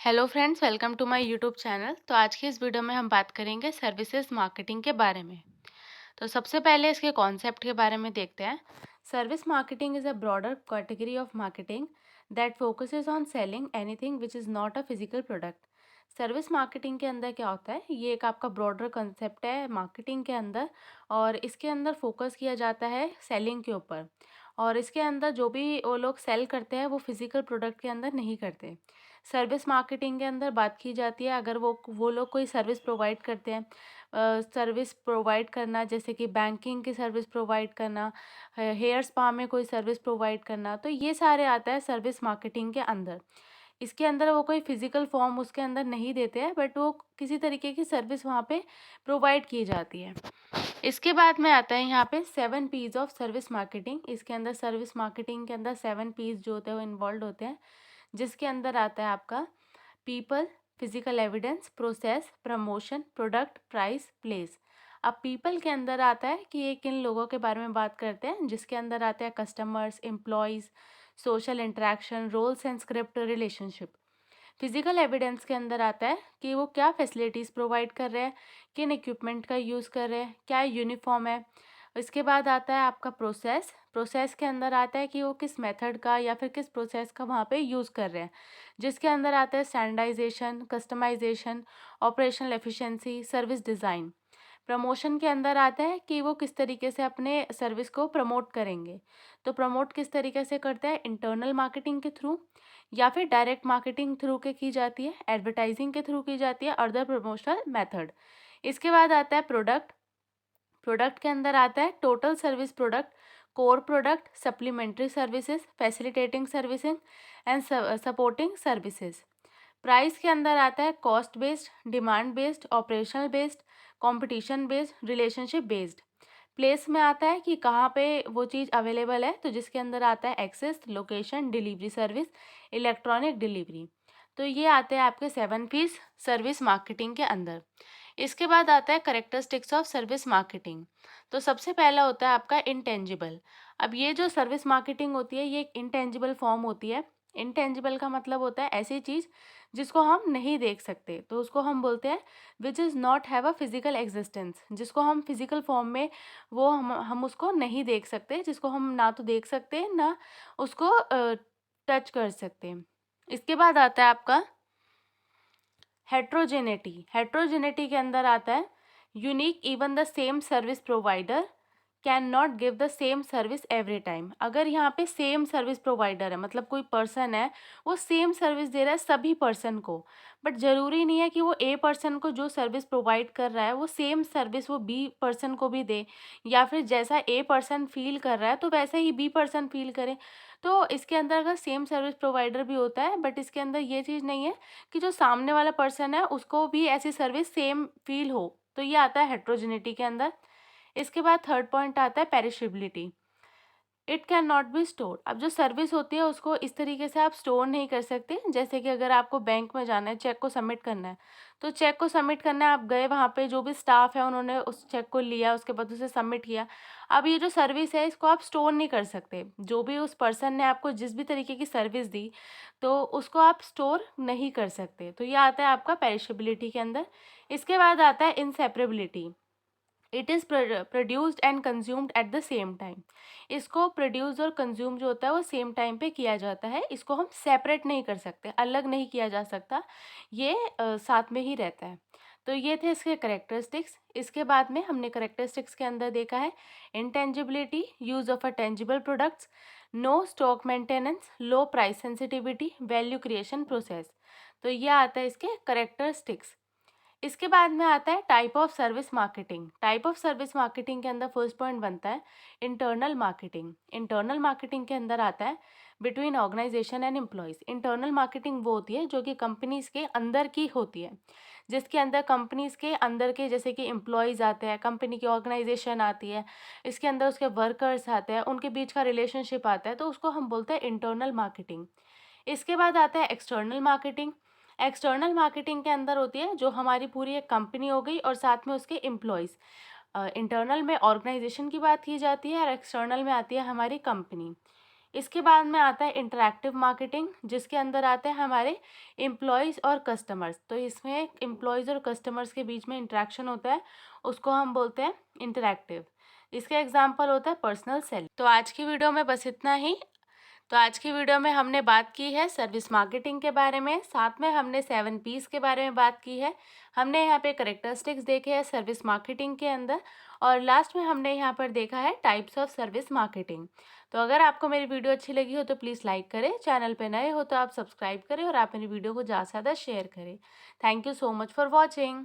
Hello friends, welcome to my YouTube channel. तो आज की इस वीडियो में हम बात करेंगे सर्विसेज मार्केटिंग के बारे में। तो सबसे पहले इसके कॉन्सेप्ट के बारे में देखते हैं। Service marketing is a broader category of marketing that focuses on selling anything which is not a physical product. Service marketing के अंदर क्या होता है, ये एक आपका ब्रॉडर कंसेप्ट है मार्केटिंग के अंदर, और इसके अंदर फोकस किया जाता है सेलिंग के ऊपर। और इसके अंदर जो भी वो लोग सेल करते हैं वो फिजिकल प्रोडक्ट के अंदर नहीं करते। सर्विस मार्केटिंग के अंदर बात की जाती है, अगर वो लोग कोई सर्विस प्रोवाइड करते हैं, सर्विस प्रोवाइड करना जैसे कि बैंकिंग की सर्विस प्रोवाइड करना, हेयर स्पा में कोई सर्विस प्रोवाइड करना, तो ये सारे आता है सर्विस मार्केटिंग के अंदर। इसके अंदर वो कोई फिजिकल फॉर्म उसके अंदर नहीं देते हैं, बट वो किसी तरीके की सर्विस वहाँ पे प्रोवाइड की जाती है। इसके बाद में आता है यहाँ पे 7 P's ऑफ सर्विस मार्केटिंग। इसके अंदर सर्विस मार्केटिंग के अंदर 7 P's जो होते हैं वो इन्वॉल्व होते हैं, जिसके अंदर आता है आपका people, physical evidence, process, promotion, product, price, place. अब पीपल के अंदर आता है कि ये किन लोगों के बारे में बात करते हैं, जिसके अंदर आते हैं customers, employees, social interaction, roles and script, relationship. Physical evidence के अंदर आता है कि वो क्या फैसिलिटीज़ प्रोवाइड कर रहे हैं, किन इक्विपमेंट का यूज़ कर रहे हैं, क्या यूनिफॉर्म है। इसके बाद आता है आपका प्रोसेस। प्रोसेस के अंदर आता है कि वो किस मेथड का या फिर किस प्रोसेस का वहाँ पे यूज़ कर रहे हैं, जिसके अंदर आता है standardisation, customisation, operational efficiency, service design. Promotion के अंदर आता है कि वो किस तरीके से अपने सर्विस को प्रमोट करेंगे। तो प्रमोट किस तरीके से करते हैं, इंटरनल मार्केटिंग के थ्रू या फिर डायरेक्ट मार्केटिंग थ्रू के की जाती है, एडवर्टाइजिंग के थ्रू की जाती है, अदर प्रमोशनल मेथड। इसके बाद आता है प्रोडक्ट। प्रोडक्ट के अंदर आता है total service product, core product, supplementary services, facilitating servicing and supporting services. Price के अंदर आता है cost based, demand based, operational based, competition based, relationship based. Place में आता है कि कहाँ पे वो चीज़ अवेलेबल है, तो जिसके अंदर आता है access, location, delivery service, electronic delivery. तो ये आते हैं आपके 7 P's सर्विस मार्केटिंग के अंदर। इसके बाद आता है करेक्टरिस्टिक्स ऑफ सर्विस मार्केटिंग। तो सबसे पहला होता है आपका इंटेंजिबल। अब ये जो सर्विस मार्केटिंग होती है ये एक इंटेंजिबल फॉर्म होती है। इंटेंजिबल का मतलब होता है ऐसी चीज़ जिसको हम नहीं देख सकते, तो उसको हम बोलते हैं which is not have a physical existence. जिसको हम फिजिकल फॉर्म में वो हम उसको नहीं देख सकते, जिसको हम ना तो देख सकते ना उसको टच कर सकते। इसके बाद आता है आपका हेट्रोजेनिटी। हेट्रोजेनिटी के अंदर आता है unique, even the same service provider can not give the same service every time. अगर यहाँ पे सेम सर्विस प्रोवाइडर है, मतलब कोई पर्सन है वो सेम सर्विस दे रहा है सभी पर्सन को, बट ज़रूरी नहीं है कि वो ए पर्सन को जो सर्विस प्रोवाइड कर रहा है वो सेम सर्विस वो बी पर्सन को भी दे, या फिर जैसा ए पर्सन फील कर रहा है तो वैसे ही बी पर्सन फील करे। तो इसके अंदर अगर सेम सर्विस प्रोवाइडर भी होता है, बट इसके अंदर ये चीज़ नहीं है कि जो सामने वाला पर्सन है उसको भी ऐसी सर्विस सेम फील हो, तो ये आता है हेट्रोजेनिटी के अंदर। इसके बाद थर्ड पॉइंट आता है perishability. It can not be store. अब जो सर्विस होती है उसको इस तरीके से आप स्टोर नहीं कर सकते, जैसे कि अगर आपको बैंक में जाना है, चेक को सबमिट करना है, तो चेक को सबमिट करना है, आप गए वहाँ पे, जो भी स्टाफ है उन्होंने उस चेक को लिया, उसके बाद उसे सबमिट किया। अब ये जो सर्विस है इसको आप स्टोर नहीं कर सकते, जो भी उस पर्सन ने आपको जिस भी तरीके की सर्विस दी तो उसको आप स्टोर नहीं कर सकते। तो ये आता है आपका पेरिशेबिलिटी के अंदर। इसके बाद आता है inseparability. It is produced and consumed at the same time. इसको प्रोड्यूस और कंज्यूम जो होता है वो सेम टाइम पे किया जाता है, इसको हम सेपरेट नहीं कर सकते, अलग नहीं किया जा सकता, ये साथ में ही रहता है। तो ये थे इसके करेक्टरिस्टिक्स। इसके बाद में हमने करेक्टरिस्टिक्स के अंदर देखा है intangibility, use of a tangible products, no stock maintenance, low price sensitivity, value creation process. तो ये आता है इसके करेक्टरिस्टिक्स। इसके बाद में आता है type of service marketing. Type of service marketing के अंदर फर्स्ट पॉइंट बनता है इंटरनल मार्केटिंग। इंटरनल मार्केटिंग के अंदर आता है between organisation and employees. Internal marketing वो होती है जो कि कंपनीज के अंदर की होती है, जिसके अंदर कंपनीज के अंदर के जैसे कि एम्प्लॉयज़ आते हैं, कंपनी की ऑर्गेनाइजेशन आती है, इसके अंदर उसके वर्कर्स आते हैं, उनके बीच का रिलेशनशिप आता है, तो उसको हम बोलते हैं इंटरनल मार्केटिंग। इसके बाद आता है एक्सटर्नल मार्केटिंग। एक्सटर्नल मार्केटिंग के अंदर होती है जो हमारी पूरी एक कंपनी हो गई और साथ में उसके एम्प्लॉयज़। इंटरनल में ऑर्गेनाइजेशन की बात की जाती है और एक्सटर्नल में आती है हमारी कंपनी। इसके बाद में आता है इंटरैक्टिव मार्केटिंग, जिसके अंदर आते हैं हमारे एम्प्लॉयज़ और कस्टमर्स। तो इसमें एम्प्लॉयज़ और कस्टमर्स के बीच में इंटरेक्शन होता है, उसको हम बोलते हैं इंटरैक्टिव। इसका एग्जाम्पल होता है पर्सनल सेल। तो आज की वीडियो में बस इतना ही। तो आज की वीडियो में हमने बात की है सर्विस मार्केटिंग के बारे में, साथ में हमने 7 पीस के बारे में बात की है। हमने यहाँ पे करेक्टरिस्टिक्स देखे हैं सर्विस मार्केटिंग के अंदर, और लास्ट में हमने यहाँ पर देखा है टाइप्स ऑफ सर्विस मार्केटिंग। तो अगर आपको मेरी वीडियो अच्छी लगी हो तो प्लीज़ लाइक करें, चैनल पे नए हो तो आप सब्सक्राइब करें और आप मेरी वीडियो को ज़्यादा से ज़्यादा शेयर करें। Thank you so much for watching.